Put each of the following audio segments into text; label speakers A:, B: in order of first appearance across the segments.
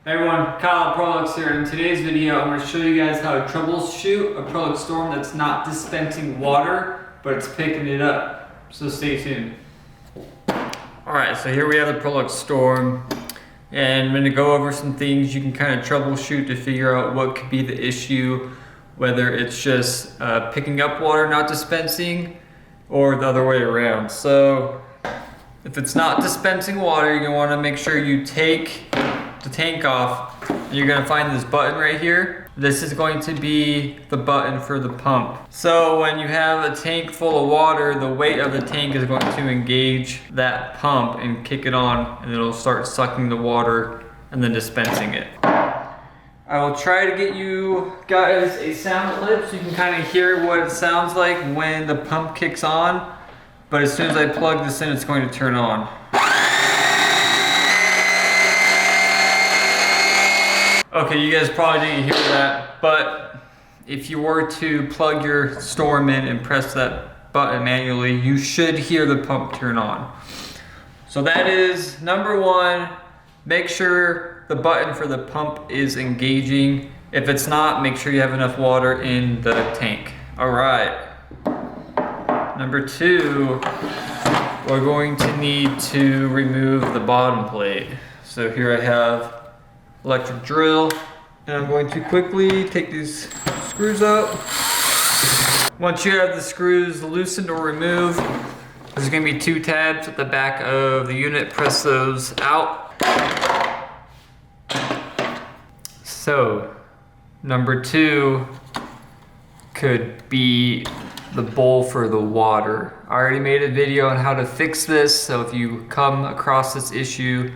A: Hey everyone, Kyle Prolux here. In today's video, I'm going to show you guys how to troubleshoot a Prolux Storm that's not dispensing water, but it's picking it up. So stay tuned. Alright, so here we have the Prolux Storm, and I'm going to go over some things you can kind of troubleshoot to figure out what could be the issue, whether it's just picking up water, not dispensing, or the other way around. So if it's not dispensing water, you're going to want to make sure you take the tank off. You're going to find this button right here. This is going to be the button for the pump. So when you have a tank full of water, the weight of the tank is going to engage that pump and kick it on, and it'll start sucking the water and then dispensing it. I will try to get you guys a sound clip so you can kind of hear what it sounds like when the pump kicks on. But as soon as I plug this in, it's going to turn on. Okay, you guys probably didn't hear that, but if you were to plug your Storm in and press that button manually, you should hear the pump turn on. So that is number one, make sure the button for the pump is engaging. If it's not, make sure you have enough water in the tank. All right. Number two, we're going to need to remove the bottom plate. So here I have electric drill, and I'm going to quickly take these screws out. Once you have the screws loosened or removed, there's going to be two tabs at the back of the unit. Press those out. So number two could be the bowl for the water. I already made a video on how to fix this, so if you come across this issue,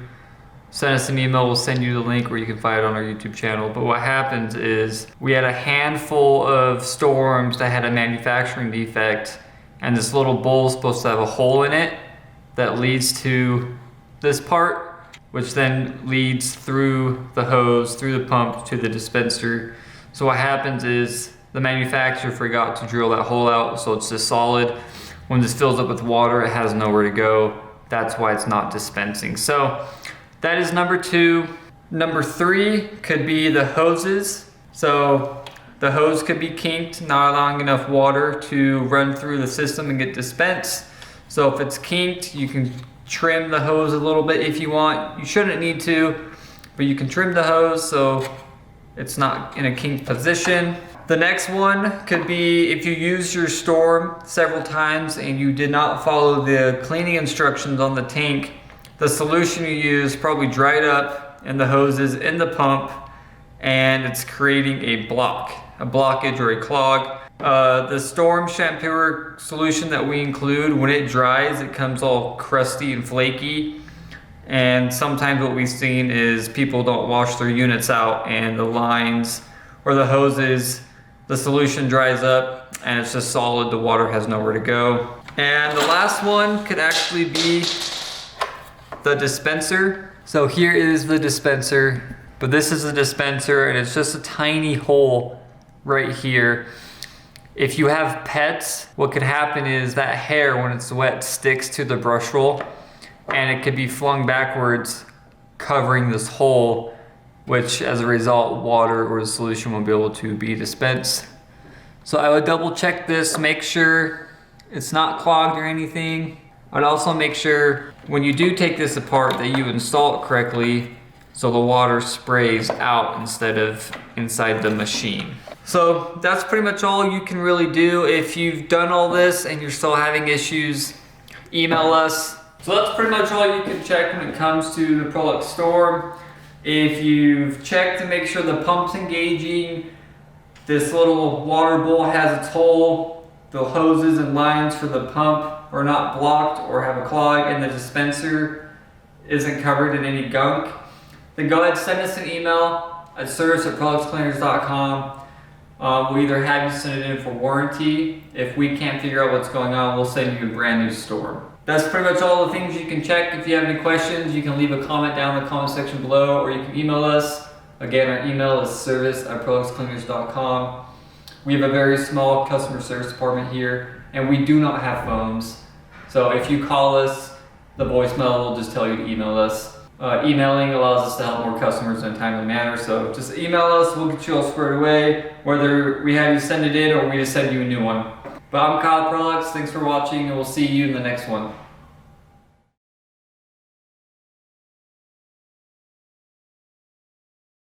A: send us an email, we'll send you the link where you can find it on our YouTube channel. But what happens is we had a handful of Storms that had a manufacturing defect, and this little bowl is supposed to have a hole in it that leads to this part, which then leads through the hose, through the pump to the dispenser. So what happens is the manufacturer forgot to drill that hole out, so it's just solid. When this fills up with water, it has nowhere to go. That's why it's not dispensing. So that is number two. Number three could be the hoses. So the hose could be kinked, not allowing enough water to run through the system and get dispensed. So if it's kinked, you can trim the hose a little bit if you want. You shouldn't need to, but you can trim the hose so it's not in a kinked position. The next one could be if you use your Storm several times and you did not follow the cleaning instructions on the tank, the solution you use probably dried up in the hoses in the pump, and it's creating a blockage or a clog. The Storm shampoo solution that we include, when it dries, it comes all crusty and flaky. And sometimes what we've seen is people don't wash their units out, and the lines or the hoses, the solution dries up and it's just solid, the water has nowhere to go. And the last one could actually be the dispenser. So here is the dispenser, but this is the dispenser, and it's just a tiny hole right here. If you have pets, what could happen is that hair, when it's wet, sticks to the brush roll, and it could be flung backwards, covering this hole, which as a result, water or the solution won't be able to be dispensed. So I would double check this, make sure it's not clogged or anything. I'd also make sure when you do take this apart that you install it correctly so the water sprays out instead of inside the machine. So that's pretty much all you can really do. If you've done all this and you're still having issues, email us. So that's pretty much all you can check when it comes to the Prolux Storm. If you've checked to make sure the pump's engaging, this little water bowl has its hole, the hoses and lines for the pump are not blocked or have a clog, and the dispenser isn't covered in any gunk, then go ahead and send us an email at service@proluxcleaners.com. We'll either have you send it in for warranty. If we can't figure out what's going on, we'll send you a brand new Storm. That's pretty much all the things you can check. If you have any questions, you can leave a comment down in the comment section below, or you can email us. Again, our email is service@proluxcleaners.com. We have a very small customer service department here, and we do not have phones. So if you call us, the voicemail will just tell you to email us. Emailing allows us to help more customers in a timely manner, so just email us, we'll get you all squared away, whether we have you send it in or we just send you a new one. But I'm Kyle Prolux, thanks for watching, and we'll see you in the next one.